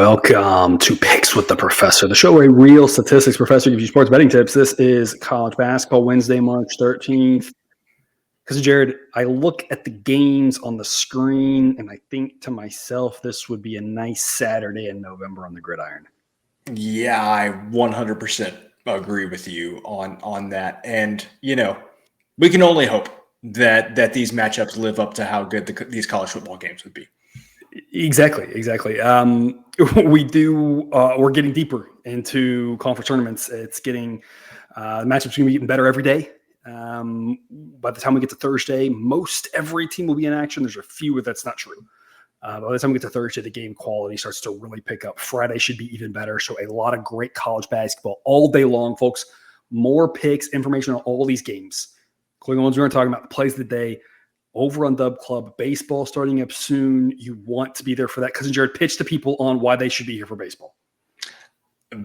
Welcome to Picks with the Professor, the show where a real statistics professor gives you sports betting tips. This is College Basketball, Wednesday, March 13th. Because, Jared, I look at the games on the screen and I think to myself, this would be a nice Saturday in November on the gridiron. Yeah, I 100% agree with you on that. And, we can only hope that these matchups live up to how good these college football games would be. Exactly. We're getting deeper into conference tournaments. It's getting the matchups are going to be getting better every day. By the time we get to Thursday, most every team will be in action. There's a few where that's not true. By the time we get to Thursday, the game quality starts to really pick up. Friday should be even better. So a lot of great college basketball all day long, folks. More picks, information on all these games, including the ones we were talking about, the plays of the day, over on Dub Club. Baseball starting up soon. You want to be there for that. Cousin Jared, pitch to people on why they should be here for baseball.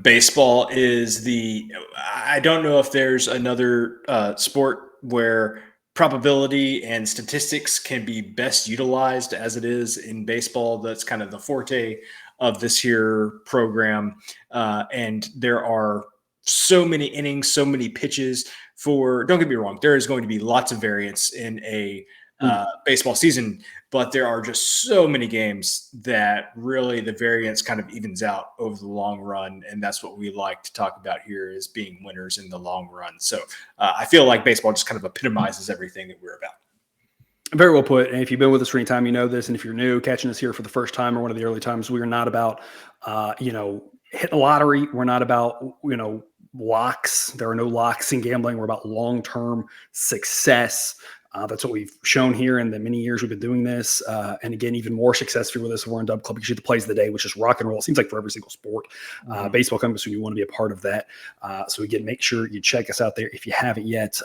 Baseball is I don't know if there's another sport where probability and statistics can be best utilized as it is in baseball. That's kind of the forte of this here program. And there are so many innings, so many pitches don't get me wrong, there is going to be lots of variance in a baseball season, but there are just so many games that really the variance kind of evens out over the long run. And that's what we like to talk about here, is being winners in the long run. So I feel like baseball just kind of epitomizes everything that we're about. Very well put. And if you've been with us for any time, you know this. And if you're new, catching us here for the first time or one of the early times, we are not about, hitting the lottery. We're not about, locks. There are no locks in gambling. We're about long-term success. That's what we've shown here in the many years we've been doing this. And again, even more success for this. We're in Dub Club. You shoot the plays of the day, which is rock and roll. It seems like for every single sport. Baseball coming soon. You want to be a part of that. So again, make sure you check us out there if you haven't yet.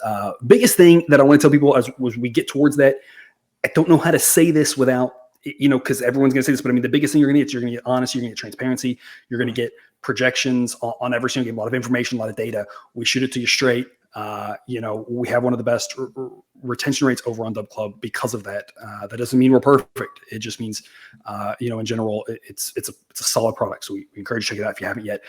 Biggest thing that I want to tell people as we get towards that, I don't know how to say this without, because everyone's going to say this, but I mean, the biggest thing you're going to get honesty, you're going to get transparency, you're going to get projections on every single game, a lot of information, a lot of data. We shoot it to you straight. We have one of the best retention rates over on Dub Club because of that. That doesn't mean we're perfect. It just means, in general, it's a solid product. So we encourage you to check it out if you haven't yet.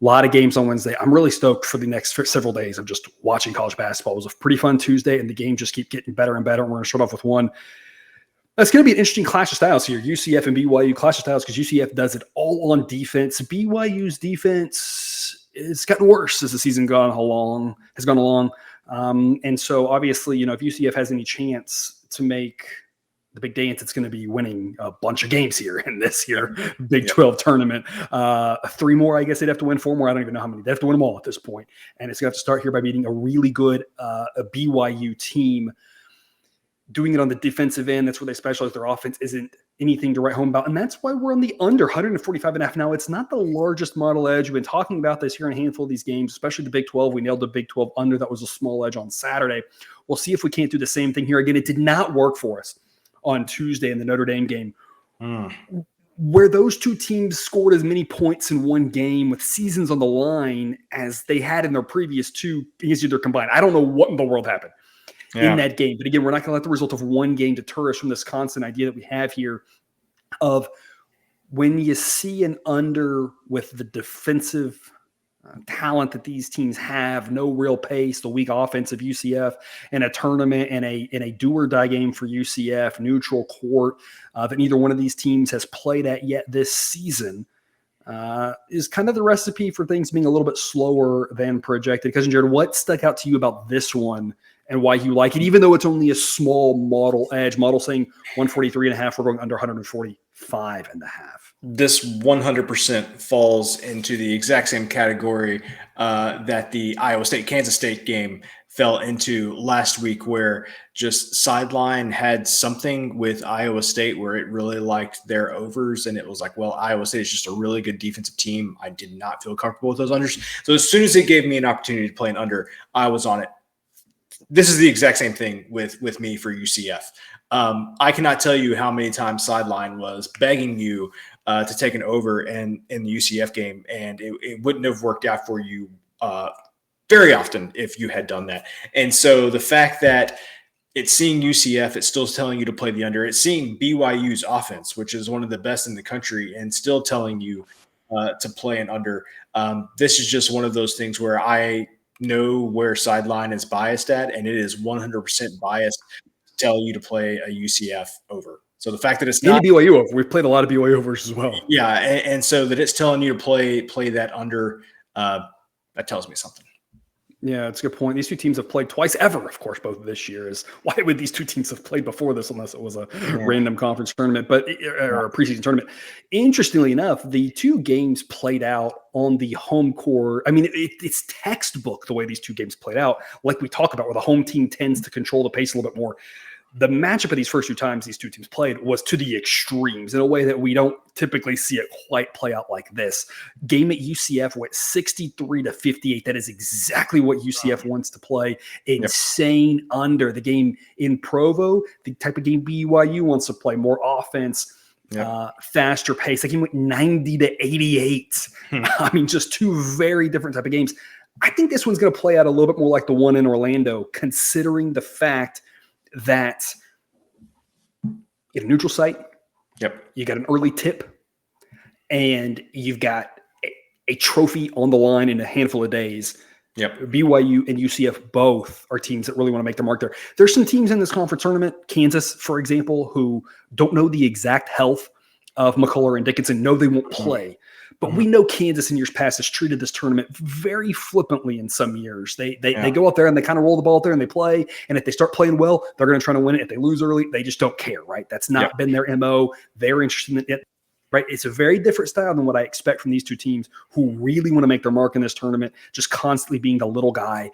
A lot of games on Wednesday. I'm really stoked for the next several days of just watching college basketball. It was a pretty fun Tuesday, and the game just keep getting better and better. And we're going to start off with one. It's going to be an interesting clash of styles here. UCF and BYU clash of styles because UCF does it all on defense. BYU's defense has gotten worse as the season has gone along. And so obviously, if UCF has any chance to make the big dance, it's going to be winning a bunch of games here in this year Big 12 tournament. 3 more, I guess they'd have to win. 4 more, I don't even know how many. They have to win them all at this point. And it's going to have to start here by beating a really good a BYU team. Doing it on the defensive end, that's where they specialize. Their offense isn't anything to write home about. And that's why we're on the under 145.5. Now, it's not the largest model edge. We've been talking about this here in a handful of these games, especially the Big 12. We nailed the Big 12 under. That was a small edge on Saturday. We'll see if we can't do the same thing here. Again, it did not work for us on Tuesday in the Notre Dame game, where those two teams scored as many points in one game with seasons on the line as they had in their previous 2 against either combined. I don't know what in the world happened in that game. But again, we're not going to let the result of one game deter us from this constant idea that we have here of when you see an under with the defensive talent that these teams have, no real pace, the weak offense of UCF in a tournament in a do or die game for UCF, neutral court that neither one of these teams has played at yet this season, is kind of the recipe for things being a little bit slower than projected. Cousin Jared, what stuck out to you about this one and why you like it, even though it's only a small model edge? Model saying 143.5, we're going under 145.5. This 100% falls into the exact same category that the Iowa State-Kansas State game fell into last week, where just Sideline had something with Iowa State where it really liked their overs, and it was like, well, Iowa State is just a really good defensive team. I did not feel comfortable with those unders. So as soon as they gave me an opportunity to play an under, I was on it. This is the exact same thing with me for UCF. I cannot tell you how many times Sideline was begging you to take an over in the UCF game, and it wouldn't have worked out for you very often if you had done that. And so the fact that it's seeing UCF, it's still telling you to play the under. It's seeing BYU's offense, which is one of the best in the country, and still telling you to play an under. This is just one of those things where I know where sideline is biased at, and it is 100% biased to tell you to play a UCF over. So the fact that it's And not, a BYU over. We've played a lot of BYU overs as well. yeah, and so that it's telling you to play that under, that tells me something. Yeah, it's a good point. These two teams have played twice ever, of course, both this year. Is why would these two teams have played before this unless it was a random conference tournament, or a preseason tournament? Interestingly enough, the two games played out on the home court. I mean, it's textbook the way these two games played out, like we talk about, where the home team tends to control the pace a little bit more. The matchup of these first two times these two teams played was to the extremes in a way that we don't typically see it quite play out like this. Game at UCF went 63-58. That is exactly what UCF wants to play. Insane under. The game in Provo, the type of game BYU wants to play, more offense, faster pace. The game went 90-88. I mean, just two very different type of games. I think this one's going to play out a little bit more like the one in Orlando, considering the fact that in a neutral site, you got an early tip, and you've got a trophy on the line in a handful of days. BYU and UCF both are teams that really want to make their mark there. There's some teams in this conference tournament, Kansas, for example, who don't know the exact health of McCullough and Dickinson, know they won't play. But we know Kansas in years past has treated this tournament very flippantly in some years. They go out there and they kind of roll the ball out there and they play. And if they start playing well, they're going to try to win it. If they lose early, they just don't care, right? That's not been their MO. They're interested in it, right? It's a very different style than what I expect from these two teams who really want to make their mark in this tournament, just constantly being the little guy.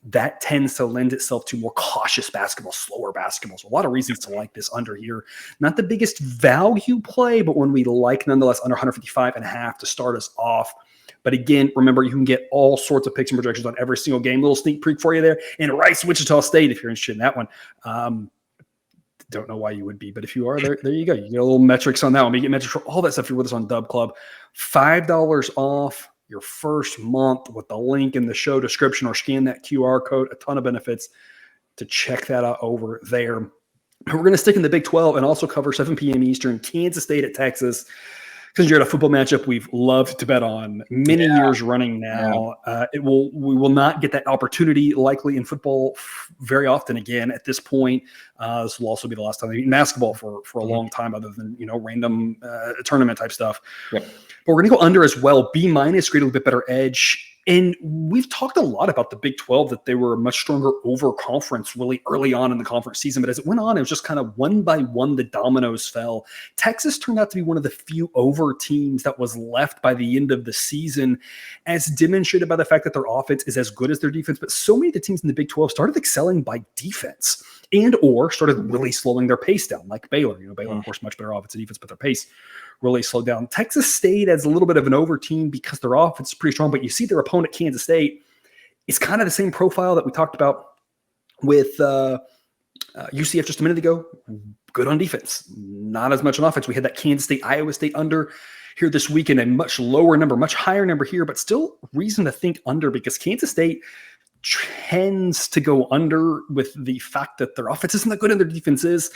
That tends to lend itself to more cautious basketball, slower basketball. So a lot of reasons to like this under here. Not the biggest value play, but one we like nonetheless, under 155.5 to start us off. But again, remember, you can get all sorts of picks and projections on every single game. Little sneak peek for you there. And Rice, Wichita State, if you're interested in that one. Don't know why you would be, but if you are, there you go. You get a little metrics on that one. You get metrics for all that stuff. You're with us on Dub Club. $5 off your first month with the link in the show description, or scan that QR code. A ton of benefits to check that out over there. We're going to stick in the Big 12 and also cover 7 p.m. Eastern, Kansas State at Texas. Because you're at a football matchup we've loved to bet on many years running now. We will not get that opportunity likely in football very often again at this point. This will also be the last time they beat basketball for a long time, other than random tournament type stuff. But we're going to go under as well. B- create a little bit better edge. And we've talked a lot about the Big 12, that they were a much stronger over conference really early on in the conference season. But as it went on, it was just kind of one by one, the dominoes fell. Texas turned out to be one of the few over teams that was left by the end of the season, as demonstrated by the fact that their offense is as good as their defense. But so many of the teams in the Big 12 started excelling by defense and or started really slowing their pace down, like Baylor. Baylor, of course, much better offense and defense, but their pace really slowed down. Texas State as a little bit of an over team because their offense is pretty strong, but you see their opponent, Kansas State, is kind of the same profile that we talked about with UCF just a minute ago. Good on defense, not as much on offense. We had that Kansas State, Iowa State under here this weekend, a much lower number, much higher number here, but still reason to think under, because Kansas State tends to go under with the fact that their offense isn't that good and their defense is.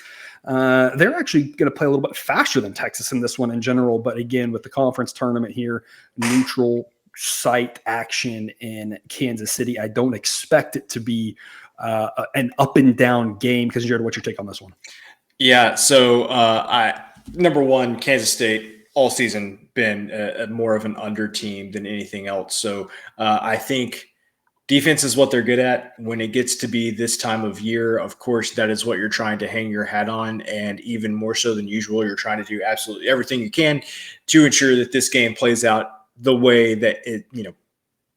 They're actually going to play a little bit faster than Texas in this one in general. But again, with the conference tournament here, neutral site action in Kansas City, I don't expect it to be an up and down game. Because Jared, what's your take on this one? Yeah. So number one, Kansas State all season been more of an under team than anything else. So I think defense is what they're good at. When it gets to be this time of year, of course, that is what you're trying to hang your hat on. And even more so than usual, you're trying to do absolutely everything you can to ensure that this game plays out the way that it,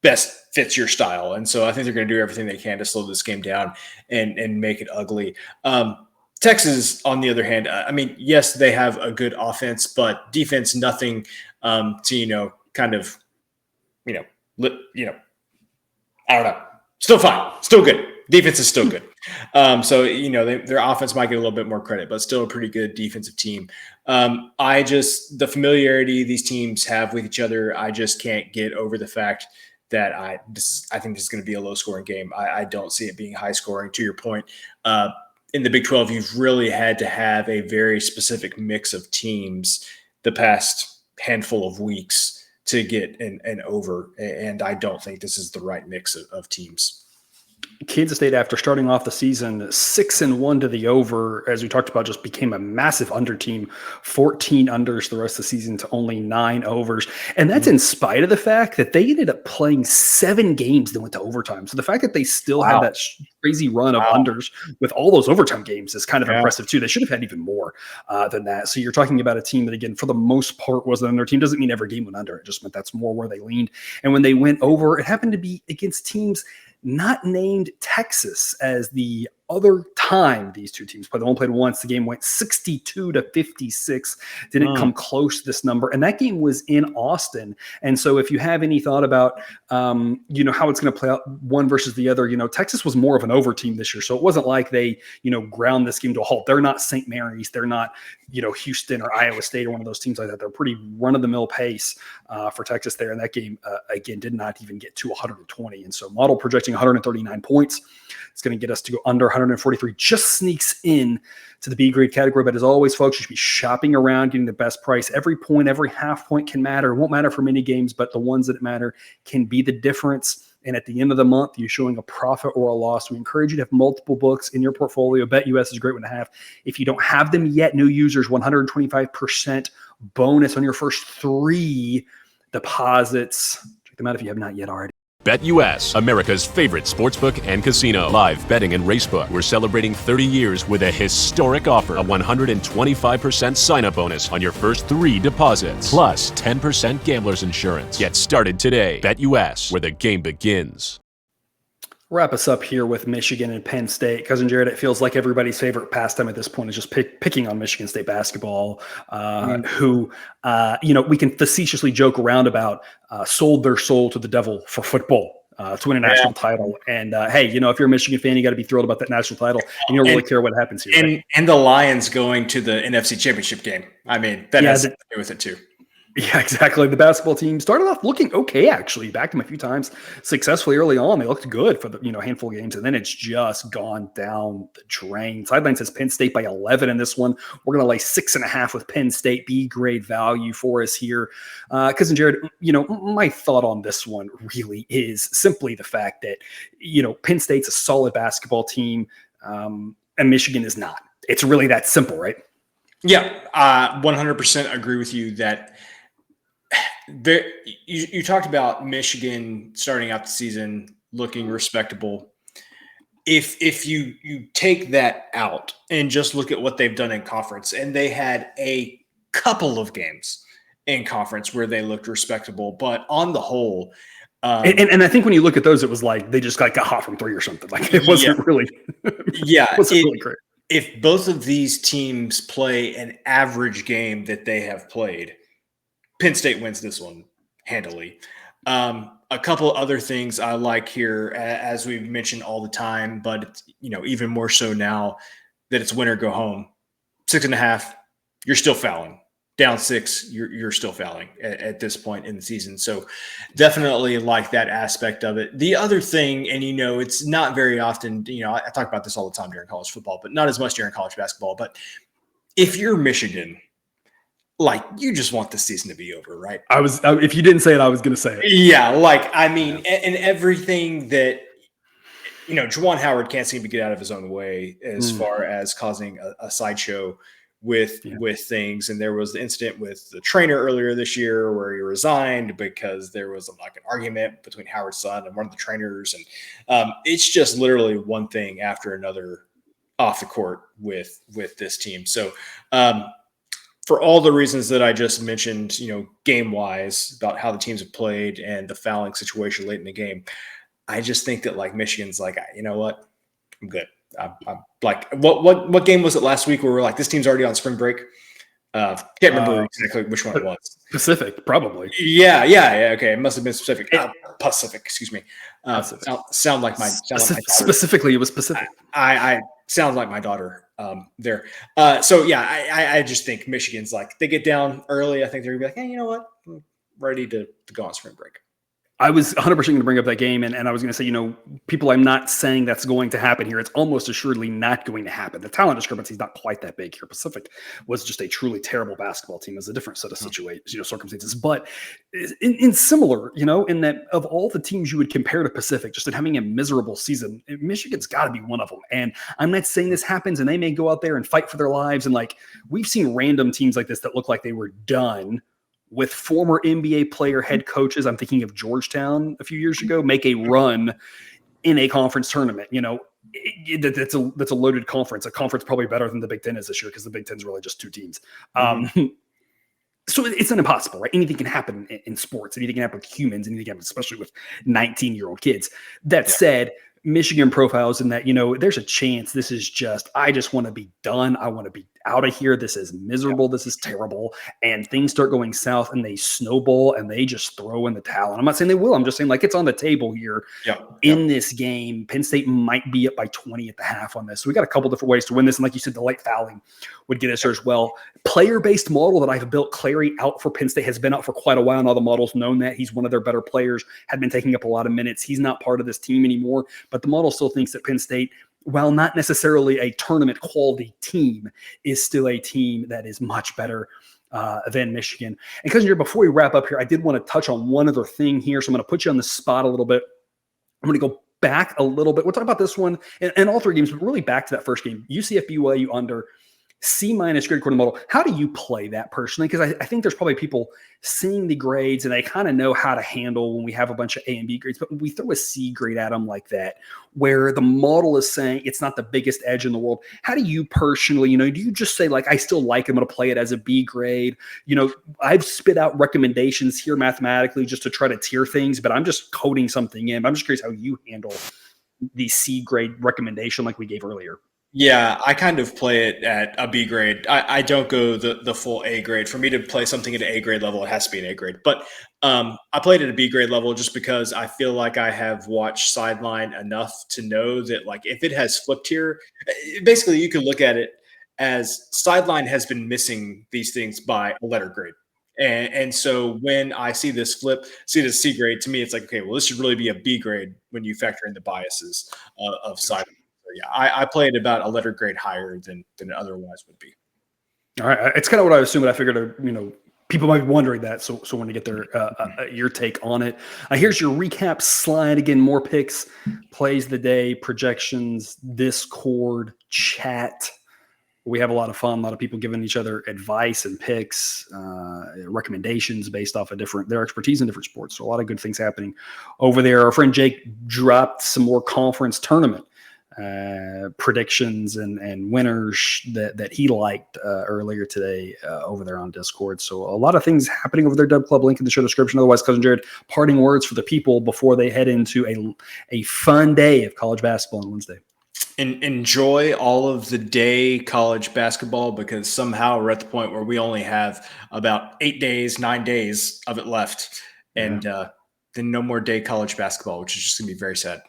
best fits your style. And so I think they're going to do everything they can to slow this game down and make it ugly. Texas, on the other hand, yes, they have a good offense, but defense, nothing to, I don't know. Still fine. Still good. Defense is still good. Their offense might get a little bit more credit, but still a pretty good defensive team. The familiarity these teams have with each other, I just can't get over the fact that I think this is going to be a low scoring game. I don't see it being high scoring. To your point, in the Big 12, you've really had to have a very specific mix of teams the past handful of weeks to get an over, and I don't think this is the right mix of teams. Kansas State, after starting off the season 6-1 to the over, as we talked about, just became a massive under team. 14 unders the rest of the season to only 9 overs, and that's in spite of the fact that they ended up playing 7 games that went to overtime. So the fact that they still had that crazy run of unders with all those overtime games is kind of impressive too. They should have had even more than that. So you're talking about a team that, again, for the most part was an under team. Doesn't mean every game went under. It just meant that's more where they leaned. And when they went over, it happened to be against teams not named Texas as the other time these two teams played. They only played once. The game went 62-56. Didn't come close to this number. And that game was in Austin. And so if you have any thought about, how it's going to play out one versus the other, Texas was more of an over team this year. So it wasn't like they, ground this game to a halt. They're not St. Mary's. They're not, Houston or Iowa State or one of those teams like that. They're pretty run-of-the-mill pace for Texas there. And that game, again, did not even get to 120. And so model projecting 139 points. It's going to get us to go under 143. Just sneaks in to the B grade category. But as always, folks, you should be shopping around, getting the best price. Every point, every half point can matter. It won't matter for many games, but the ones that matter can be the difference. And at the end of the month, you're showing a profit or a loss. We encourage you to have multiple books in your portfolio. BetUS is a great one to have. If you don't have them yet, new users, 125% bonus on your first 3 deposits. Check them out if you have not yet already. BetUS, America's favorite sportsbook and casino. Live betting and racebook. We're celebrating 30 years with a historic offer. A 125% sign-up bonus on your first 3 deposits. Plus 10% gambler's insurance. Get started today. BetUS, where the game begins. Wrap us up here with Michigan and Penn State. Cousin Jared, it feels like everybody's favorite pastime at this point is just picking on Michigan State basketball, who, we can facetiously joke around about sold their soul to the devil for football to win a national title. And, hey, if you're a Michigan fan, you got to be thrilled about that national title. And you don't really care what happens here. Right? And the Lions going to the NFC Championship game. I mean, that has to do with it too. Yeah, exactly. The basketball team started off looking okay, actually. Backed them a few times successfully early on. They looked good for the handful of games, and then it's just gone down the drain. Sideline says Penn State by 11 in this one. We're going to lay 6.5 with Penn State. B grade value for us here. Cousin Jared, my thought on this one really is simply the fact that, Penn State's a solid basketball team, and Michigan is not. It's really that simple, right? Yeah, 100% agree with you that you talked about Michigan starting out the season looking respectable. If you take that out and just look at what they've done in conference, and they had a couple of games in conference where they looked respectable, but on the whole, and I think when you look at those, it was like they just got hot from 3 or something. Like it wasn't really, really great. If both of these teams play an average game that they have played, Penn State wins this one handily. A couple other things I like here, as we've mentioned all the time, but it's, even more so now that it's win or go home. 6.5, you're still fouling. Down 6, you're still fouling at this point in the season. So definitely like that aspect of it. The other thing, and it's not very often, I talk about this all the time during college football, but not as much during college basketball. But if you're Michigan, like you just want the season to be over, right? If you didn't say it, I was going to say it. Yeah. And everything that, Juwan Howard can't seem to get out of his own way as far as causing a sideshow with things. And there was the incident with the trainer earlier this year where he resigned because there was an argument between Howard's son and one of the trainers. And it's just literally one thing after another off the court with this team. So for all the reasons that I just mentioned, game wise about how the teams have played and the fouling situation late in the game, I just think that Michigan's like, you know what, I'm good. I'm like, what game was it last week where we're like, this team's already on spring break? Can't remember exactly which one it was. Pacific, probably. Yeah. Okay, it must have been Pacific. Pacific, excuse me. Sound like my specifically, it was Pacific. I sound like my daughter there. So yeah, I just think Michigan's like they get down early. I think they're gonna be like, hey, you know what, I'm ready to go on spring break. I was 100% going to bring up that game, and I was going to say, people, I'm not saying that's going to happen here. It's almost assuredly not going to happen. The talent discrepancy is not quite that big here. Pacific was just a truly terrible basketball team. It's a different set of situations, circumstances. But in similar, in that of all the teams you would compare to Pacific, just in having a miserable season, Michigan's got to be one of them. And I'm not saying this happens, and they may go out there and fight for their lives. And we've seen random teams like this that look like they were done with former NBA player head coaches. I'm thinking of Georgetown a few years ago, make a run in a conference tournament. That's a loaded conference, a conference probably better than the Big Ten is this year because the Big Ten is really just two teams. So it's not impossible, right? Anything can happen in sports. Anything can happen with humans. Anything can happen, especially with 19-year-old kids. That said, Michigan profiles in that, there's a chance this is I just want to be done. I want to be out of here. This is miserable. This is terrible. And things start going south and they snowball and they just throw in the towel. And I'm not saying they will. I'm just saying it's on the table here in this game. Penn State might be up by 20 at the half on this. So we got a couple different ways to win this. And like you said, the late fouling would get us there as well. Player-based model that I've built, Clary out for Penn State, has been out for quite a while. And all the models known that he's one of their better players, had been taking up a lot of minutes. He's not part of this team anymore. But the model still thinks that Penn State, while not necessarily a tournament quality team, is still a team that is much better than Michigan. And Cousin Jared, before we wrap up here, I did want to touch on one other thing here. So I'm going to put you on the spot a little bit. I'm going to go back a little bit. We'll talk about this one and all three games, but really back to that first game. UCF BYU under C- grade quarter model. How do you play that personally? Because I think there's probably people seeing the grades and they kind of know how to handle when we have a bunch of A and B grades, but when we throw a C grade at them like that, where the model is saying it's not the biggest edge in the world. How do you personally, do you just say I still like I'm going to play it as a B grade? I've spit out recommendations here mathematically just to try to tier things, but I'm just coding something in. I'm just curious how you handle the C grade recommendation like we gave earlier. Yeah, I kind of play it at a B grade. I don't go the full A grade. For me to play something at an A grade level, it has to be an A grade. But I played at a B grade level just because I feel like I have watched Sideline enough to know that if it has flipped here, basically you can look at it as Sideline has been missing these things by a letter grade. And so when I see this flip, see this C grade, to me it's okay, well, this should really be a B grade when you factor in the biases of Sideline. Yeah, I play it about a letter grade higher than it otherwise would be. All right, it's kind of what I assumed. I figured, people might be wondering that, so I want to get your take on it. Here's your recap slide again. More picks, plays of the day, projections, Discord, chat. We have a lot of fun. A lot of people giving each other advice and picks, recommendations based off of their expertise in different sports. So a lot of good things happening over there. Our friend Jake dropped some more conference tournament predictions and winners that he liked earlier today over there on Discord. So a lot of things happening over there. Dub Club, link in the show description. Otherwise, Cousin Jared, parting words for the people before they head into a fun day of college basketball on Wednesday. Enjoy all of the day college basketball, because somehow we're at the point where we only have about 9 days of it left. And then no more day college basketball, which is just going to be very sad.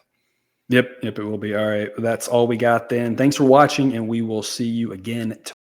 Yep, it will be. All right, that's all we got then. Thanks for watching, and we will see you again tomorrow.